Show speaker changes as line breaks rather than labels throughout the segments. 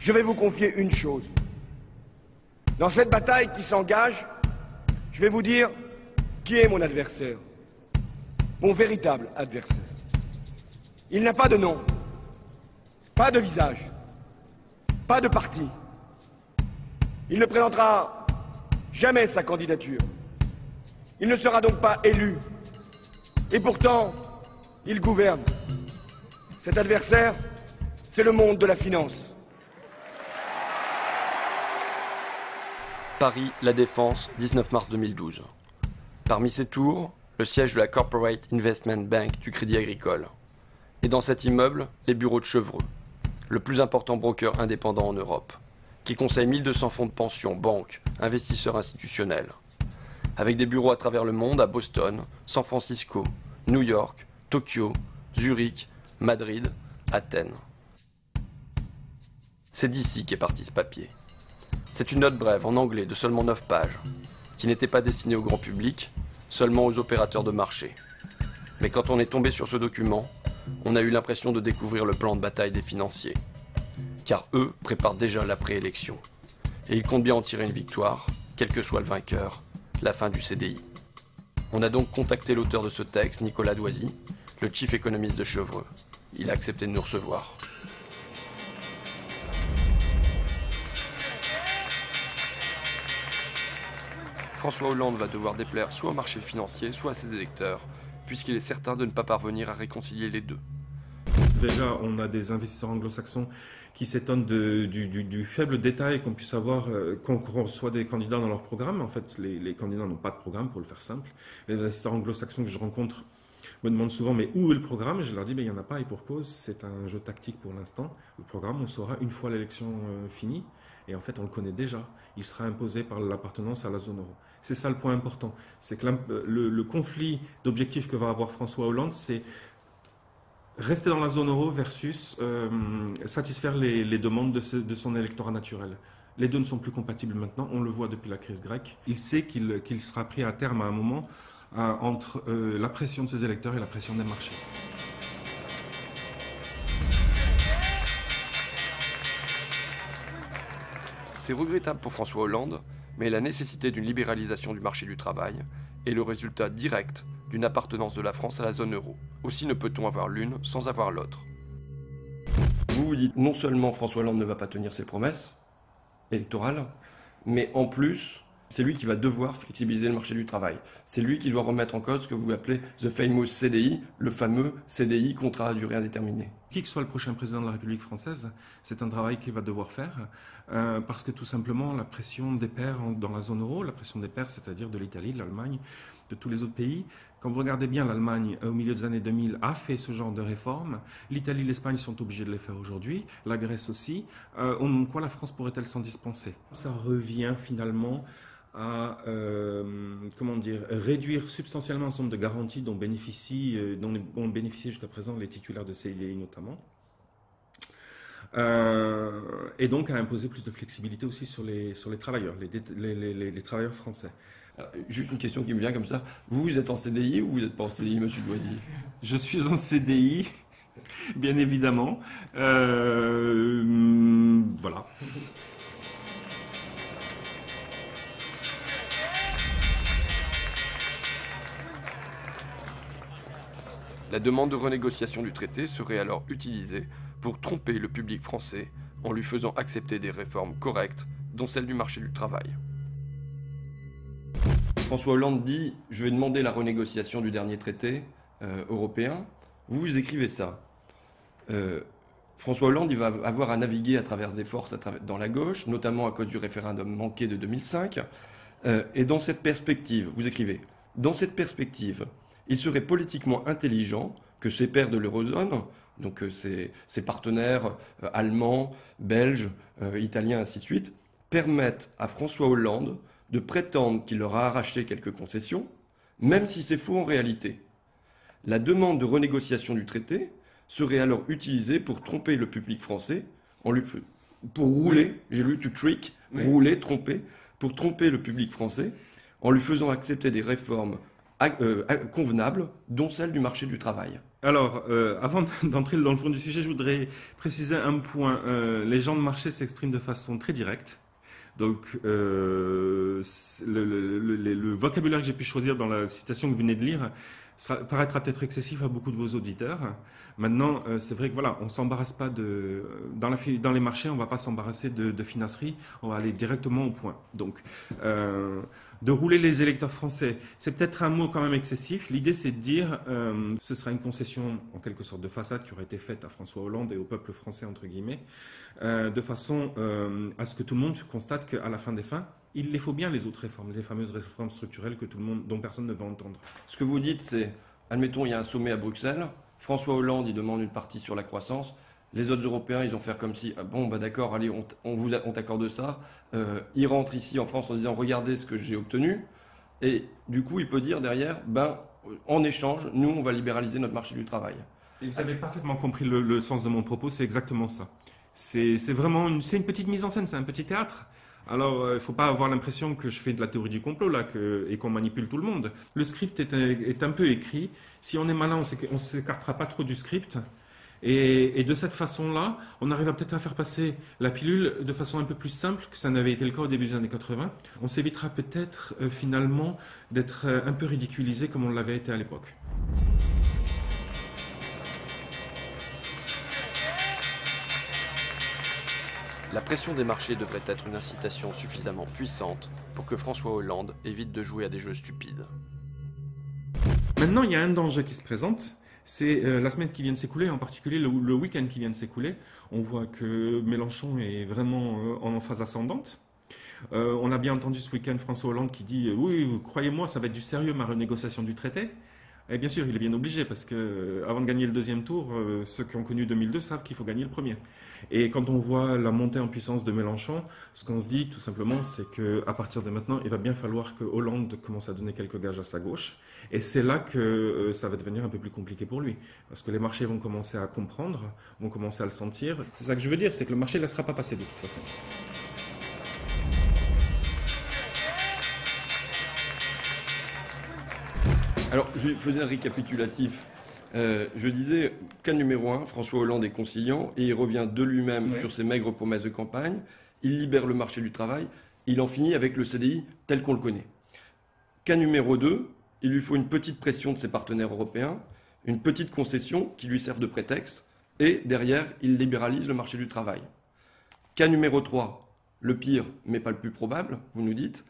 je vais vous confier une chose. Dans cette bataille qui s'engage, je vais vous dire qui est mon adversaire, mon véritable adversaire. Il n'a pas de nom, pas de visage, pas de parti. Il ne présentera jamais sa candidature. Il ne sera donc pas élu. Et pourtant, il gouverne. Cet adversaire, c'est le monde de la finance.
Paris, La Défense, 19 mars 2012. Parmi ces tours, le siège de la Corporate Investment Bank du Crédit Agricole. Et dans cet immeuble, les bureaux de Chevreux, le plus important broker indépendant en Europe, qui conseille 1200 fonds de pension, banques, investisseurs institutionnels. Avec des bureaux à travers le monde, à Boston, San Francisco, New York, Tokyo, Zurich, Madrid, Athènes. C'est d'ici qu'est parti ce papier. C'est une note brève en anglais de seulement 9 pages, qui n'était pas destinée au grand public, seulement aux opérateurs de marché. Mais quand on est tombé sur ce document, on a eu l'impression de découvrir le plan de bataille des financiers. Car eux préparent déjà la préélection. Et ils comptent bien en tirer une victoire, quel que soit le vainqueur, la fin du CDI. On a donc contacté l'auteur de ce texte, Nicolas Doisy, le chief économiste de Chevreux. Il a accepté de nous recevoir. François Hollande va devoir déplaire soit au marché financier, soit à ses électeurs, puisqu'il est certain de ne pas parvenir à réconcilier les deux.
Déjà, on a des investisseurs anglo-saxons qui s'étonnent du faible détail qu'on puisse avoir, qu'on reçoit des candidats dans leur programme. En fait, les candidats n'ont pas de programme, pour le faire simple. Les investisseurs anglo-saxons que je rencontre me demandent souvent, mais où est le programme? Je leur dis, il n'y en a pas, et pour cause, c'est un jeu tactique pour l'instant. Le programme, on saura une fois l'élection finie, et en fait, on le connaît déjà. Il sera imposé par l'appartenance à la zone euro. C'est ça le point important. C'est que le conflit d'objectifs que va avoir François Hollande, c'est rester dans la zone euro versus satisfaire les demandes de son électorat naturel. Les deux ne sont plus compatibles maintenant, on le voit depuis la crise grecque. Il sait qu'il sera pris à terme à un moment entre la pression de ses électeurs et la pression des marchés.
C'est regrettable pour François Hollande, mais la nécessité d'une libéralisation du marché du travail est le résultat direct d'une appartenance de la France à la zone euro. Aussi ne peut-on avoir l'une sans avoir l'autre. Vous vous dites non seulement François Hollande ne va pas tenir ses promesses électorales, mais en plus, c'est lui qui va devoir flexibiliser le marché du travail. C'est lui qui doit remettre en cause ce que vous appelez the famous CDI, le fameux CDI, contrat à durée indéterminée.
Qui que soit le prochain président de la République française, c'est un travail qu'il va devoir faire, parce que tout simplement la pression des pairs dans la zone euro, la pression des pairs, c'est-à-dire de l'Italie, de l'Allemagne, de tous les autres pays. Quand vous regardez bien, l'Allemagne, au milieu des années 2000, a fait ce genre de réformes. L'Italie, l'Espagne sont obligés de les faire aujourd'hui, la Grèce aussi. Au nom de quoi la France pourrait-elle s'en dispenser? Ça revient finalement à réduire substantiellement un certain nombre de garanties dont ont bénéficié jusqu'à présent les titulaires de CDI notamment. Et donc à imposer plus de flexibilité aussi sur les travailleurs, les travailleurs français.
Alors, juste une question qui me vient comme ça. Vous êtes en CDI ou vous n'êtes pas en CDI, monsieur Doisy?
Je suis en CDI, bien évidemment. Voilà.
La demande de renégociation du traité serait alors utilisée pour tromper le public français en lui faisant accepter des réformes correctes, dont celle du marché du travail. François Hollande dit « Je vais demander la renégociation du dernier traité européen ». Vous écrivez ça. François Hollande il va avoir à naviguer à travers des forces dans la gauche, notamment à cause du référendum manqué de 2005. Et dans cette perspective, vous écrivez « Dans cette perspective, il serait politiquement intelligent que ses pairs de l'eurozone, donc ses partenaires allemands, belges, italiens, ainsi de suite, permettent à François Hollande de prétendre qu'il leur a arraché quelques concessions, même si c'est faux en réalité. La demande de renégociation du traité serait alors utilisée pour tromper le public français, pour rouler, j'ai lu to trick, rouler, tromper, pour tromper le public français, en lui faisant accepter des réformes convenables, dont celle du marché du travail.
Alors, avant d'entrer dans le fond du sujet, je voudrais préciser un point. Les gens de marché s'expriment de façon très directe. Donc, le vocabulaire que j'ai pu choisir dans la citation que vous venez de lire paraîtra peut-être excessif à beaucoup de vos auditeurs. Maintenant, c'est vrai que voilà, on s'embarrasse pas dans les marchés, on va pas s'embarrasser de finasserie, on va aller directement au point. Donc, de rouler les électeurs français, c'est peut-être un mot quand même excessif. L'idée, c'est de dire, ce sera une concession en quelque sorte de façade qui aurait été faite à François Hollande et au peuple français entre guillemets, de façon à ce que tout le monde constate qu'à la fin des fins, il les faut bien les autres réformes, les fameuses réformes structurelles dont personne ne va entendre.
Ce que vous dites, c'est, admettons, il y a un sommet à Bruxelles, François Hollande, il demande une partie sur la croissance, les autres Européens, ils vont faire comme si, ah bon, bah d'accord, allez, on t'accorde ça, ils rentrent ici en France en disant, regardez ce que j'ai obtenu, et du coup, il peut dire derrière, ben, en échange, nous, on va libéraliser notre marché du travail.
Et vous avez parfaitement compris le sens de mon propos, c'est exactement ça. C'est vraiment une petite mise en scène, c'est un petit théâtre. Alors, il ne faut pas avoir l'impression que je fais de la théorie du complot là, et qu'on manipule tout le monde. Le script est un peu écrit. Si on est malin, on ne s'écartera pas trop du script. Et de cette façon-là, on arrive peut-être à faire passer la pilule de façon un peu plus simple que ça n'avait été le cas au début des années 80. On s'évitera peut-être finalement d'être un peu ridiculisé comme on l'avait été à l'époque.
La pression des marchés devrait être une incitation suffisamment puissante pour que François Hollande évite de jouer à des jeux stupides.
Maintenant, il y a un danger qui se présente. C'est la semaine qui vient de s'écouler, en particulier le week-end qui vient de s'écouler. On voit que Mélenchon est vraiment en phase ascendante. On a bien entendu ce week-end François Hollande qui dit « Oui, croyez-moi, ça va être du sérieux ma renégociation du traité ». Et bien sûr, il est bien obligé parce que avant de gagner le deuxième tour, ceux qui ont connu 2002 savent qu'il faut gagner le premier. Et quand on voit la montée en puissance de Mélenchon, ce qu'on se dit tout simplement, c'est qu'à partir de maintenant, il va bien falloir que Hollande commence à donner quelques gages à sa gauche. Et c'est là que ça va devenir un peu plus compliqué pour lui. Parce que les marchés vont commencer à comprendre, vont commencer à le sentir. C'est ça que je veux dire, c'est que le marché ne laissera pas passer de toute façon.
Alors, je faisais un récapitulatif. Je disais, cas numéro 1, François Hollande est conciliant et il revient de lui-même sur ses maigres promesses de campagne. Il libère le marché du travail. Il en finit avec le CDI tel qu'on le connaît. Cas numéro 2, il lui faut une petite pression de ses partenaires européens, une petite concession qui lui serve de prétexte, et derrière, il libéralise le marché du travail. Cas numéro 3, le pire, mais pas le plus probable, vous nous dites,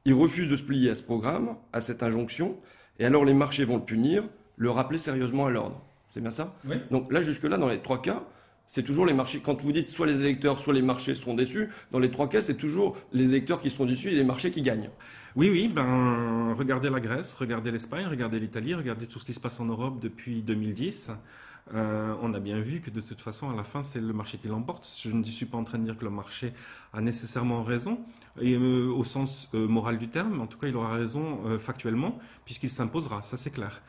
il refuse de se plier à ce programme, à cette injonction, et alors les marchés vont le punir, le rappeler sérieusement à l'ordre. C'est bien ça ?
Oui.
Donc là, jusque-là, dans les 3 cas, c'est toujours les marchés. Quand vous dites soit les électeurs, soit les marchés seront déçus, dans les 3 cas, c'est toujours les électeurs qui seront déçus et les marchés qui gagnent.
Oui, regardez la Grèce, regardez l'Espagne, regardez l'Italie, regardez tout ce qui se passe en Europe depuis 2010. On a bien vu que de toute façon, à la fin, c'est le marché qui l'emporte. Je ne suis pas en train de dire que le marché a nécessairement raison, et, au sens moral du terme, en tout cas, il aura raison factuellement, puisqu'il s'imposera, ça c'est clair.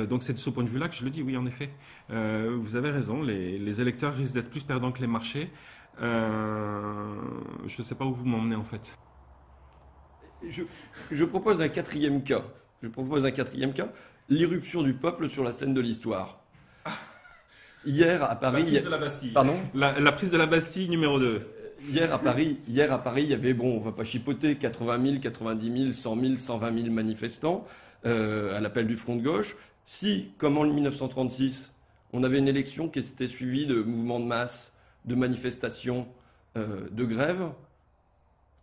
Donc c'est de ce point de vue-là que je le dis, oui, en effet. Vous avez raison, les électeurs risquent d'être plus perdants que les marchés. Je ne sais pas où vous m'emmenez en fait.
Je propose un quatrième cas. L'irruption du peuple sur la scène de l'histoire. Hier à Paris.
La prise de la Bastille.
Pardon ?
La prise de la Bastille numéro 2.
Hier à Paris, il y avait, bon, on va pas chipoter, 80 000, 90 000, 100 000, 120 000 manifestants à l'appel du Front de gauche. Si, comme en 1936, on avait une élection qui s'était suivie de mouvements de masse, de manifestations, de grèves.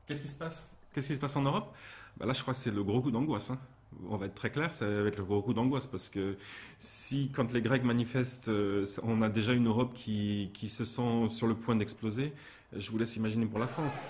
Qu'est-ce qui se passe en Europe ? Là, je crois que c'est le gros coup d'angoisse. On va être très clair, ça va être le gros coup d'angoisse parce que si, quand les Grecs manifestent, on a déjà une Europe qui se sent sur le point d'exploser, je vous laisse imaginer pour la France.